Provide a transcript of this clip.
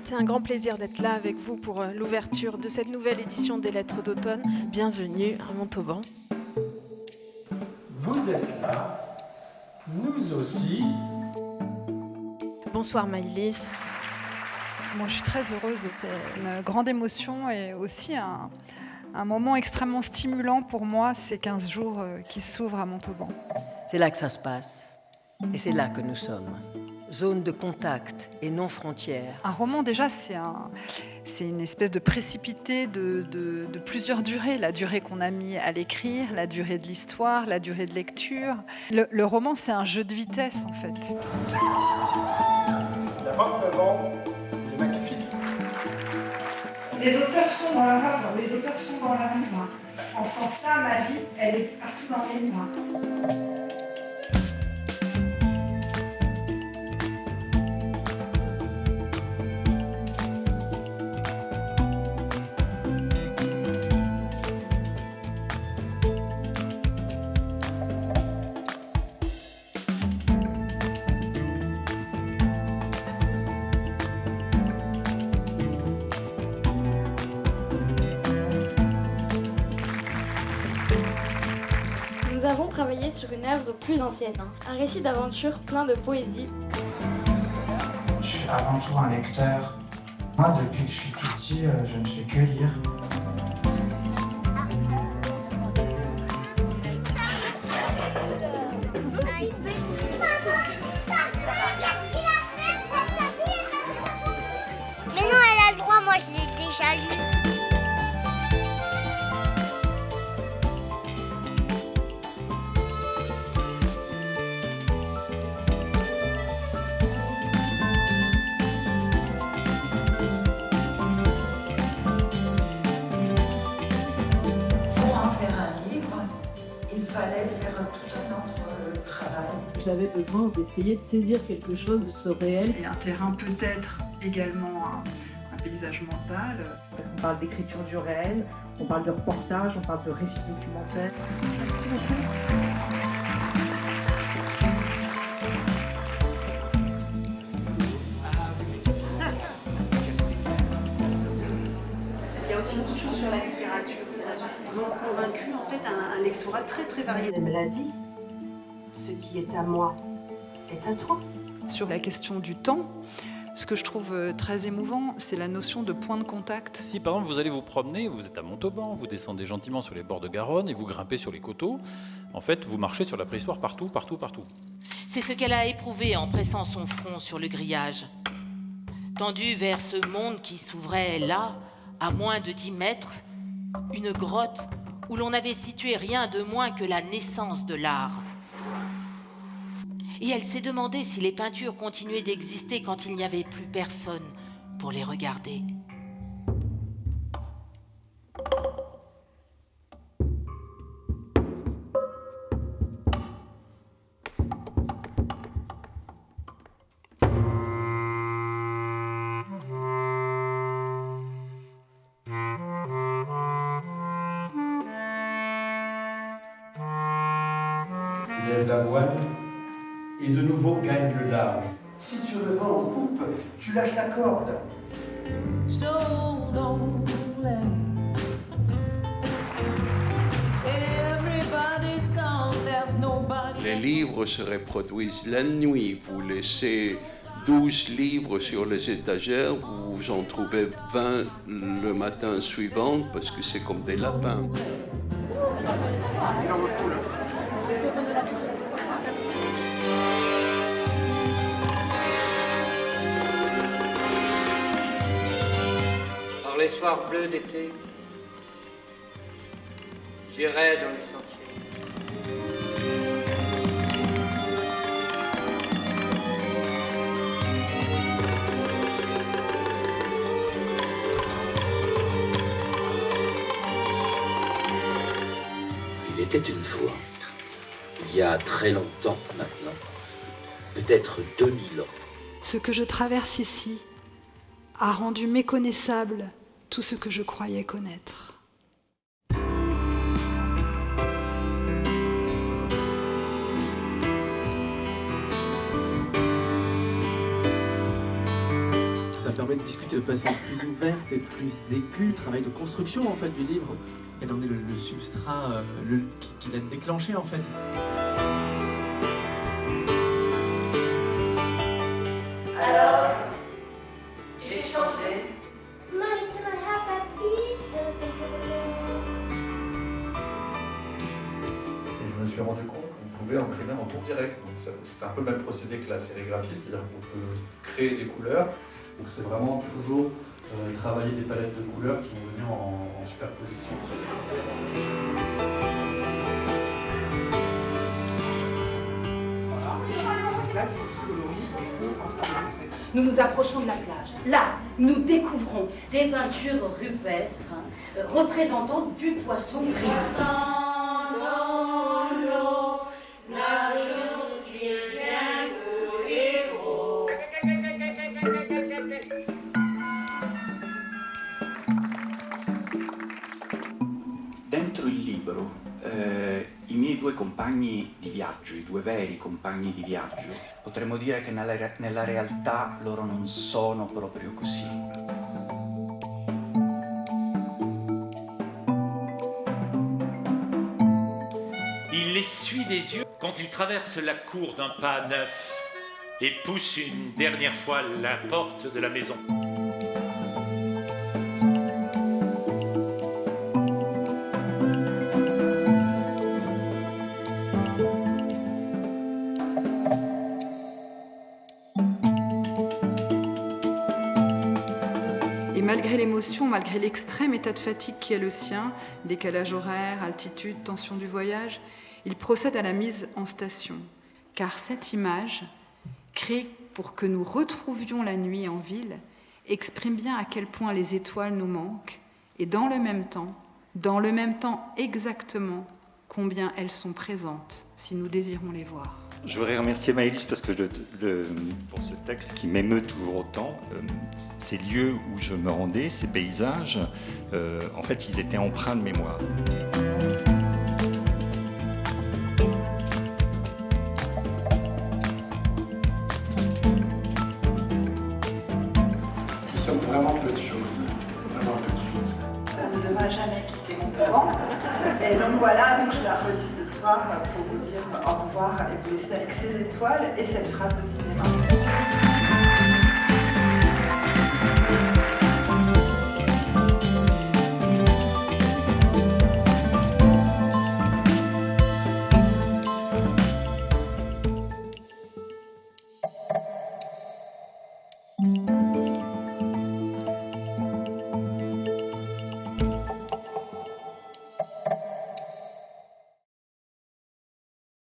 C'est un grand plaisir d'être là avec vous pour l'ouverture de cette nouvelle édition des Lettres d'automne. Bienvenue à Montauban. Vous êtes là, nous aussi. Bonsoir Maëlys. Moi, je suis très heureuse. C'est une grande émotion et aussi un moment extrêmement stimulant pour moi, ces 15 jours qui s'ouvrent à Montauban. C'est là que ça se passe. Et c'est là que nous sommes. Zone de contact et non frontière. Un roman, déjà, c'est une espèce de précipité de plusieurs durées. La durée qu'on a mis à l'écrire, la durée de l'histoire, la durée de lecture. Le roman, c'est un jeu de vitesse, en fait. Il y a 29 ans, il est magnifique. Les auteurs sont dans leur œuvre, les auteurs sont dans leur livre. En ce sens-là, ma vie, elle est partout dans mes livres. Nous avons travaillé sur une œuvre plus ancienne, un récit d'aventure plein de poésie. Je suis avant tout un lecteur. Moi, depuis que je suis tout petit, je ne fais que lire. Mais non, elle a le droit, moi je l'ai déjà lu. Pour en faire un livre, il fallait faire tout un autre travail. J'avais besoin d'essayer de saisir quelque chose de ce réel. Et un terrain peut-être également un paysage mental. On parle d'écriture du réel, on parle de reportage, on parle de récits documentaires. Merci beaucoup. Il y a aussi beaucoup de choses sur la littérature. Ils ont convaincu en fait un lectorat très très varié. Elle me l'a dit, ce qui est à moi est à toi. Sur la question du temps, ce que je trouve très émouvant, c'est la notion de point de contact. Si par exemple vous allez vous promener, vous êtes à Montauban, vous descendez gentiment sur les bords de Garonne et vous grimpez sur les coteaux, en fait vous marchez sur la préhistoire partout, partout, partout. C'est ce qu'elle a éprouvé en pressant son front sur le grillage. Tendue vers ce monde qui s'ouvrait là, à moins de 10 mètres, une grotte où l'on avait situé rien de moins que la naissance de l'art. Et elle s'est demandé si les peintures continuaient d'exister quand il n'y avait plus personne pour les regarder. Il lève la voile et de nouveau gagne le large. Si tu le vent en coupe, tu lâches la corde. Les livres se reproduisent la nuit. Vous laissez 12 livres sur les étagères, vous en trouvez 20 le matin suivant parce que c'est comme des lapins. Par les soirs bleus d'été, j'irai dans les sentiers. Il était une fois, il y a très longtemps maintenant, peut-être 2000 ans. Ce que je traverse ici a rendu méconnaissable tout ce que je croyais connaître. Ça permet de discuter de façon plus ouverte et plus aiguë, travail de construction en fait du livre. Elle en est le substrat qui l'a déclenché en fait. Alors, j'ai changé. Et je me suis rendu compte qu'on pouvait imprimer en tour direct. C'est un peu le même procédé que la sérigraphie, c'est-à-dire qu'on peut créer des couleurs. Donc c'est vraiment toujours travailler des palettes de couleurs qui vont venir en superposition. Nous nous approchons de la plage. Là, nous découvrons des peintures rupestres représentant du poisson gris. Dentro il libro i miei due compagni di viaggio, i due veri compagni di viaggio, potremmo dire che nella realtà loro non sono proprio così. Il l'essuie des yeux quand il traverse la cour d'un pas neuf et pousse une dernière fois la porte de la maison. Et malgré l'émotion, malgré l'extrême état de fatigue qui est le sien, décalage horaire, altitude, tension du voyage, il procède à la mise en station. Car cette image, créée pour que nous retrouvions la nuit en ville, exprime bien à quel point les étoiles nous manquent, et dans le même temps exactement, combien elles sont présentes si nous désirons les voir. Je voudrais remercier Maëlys parce que pour ce texte qui m'émeut toujours autant, ces lieux où je me rendais, ces paysages, en fait, ils étaient empreints de mémoire. Nous sommes vraiment peu de choses. Vraiment peu de choses. On ne devra jamais quitter Montauban. Et donc voilà, donc je la redis ce soir pour vous dire au revoir et vous laisser avec ces étoiles et cette phrase de cinéma.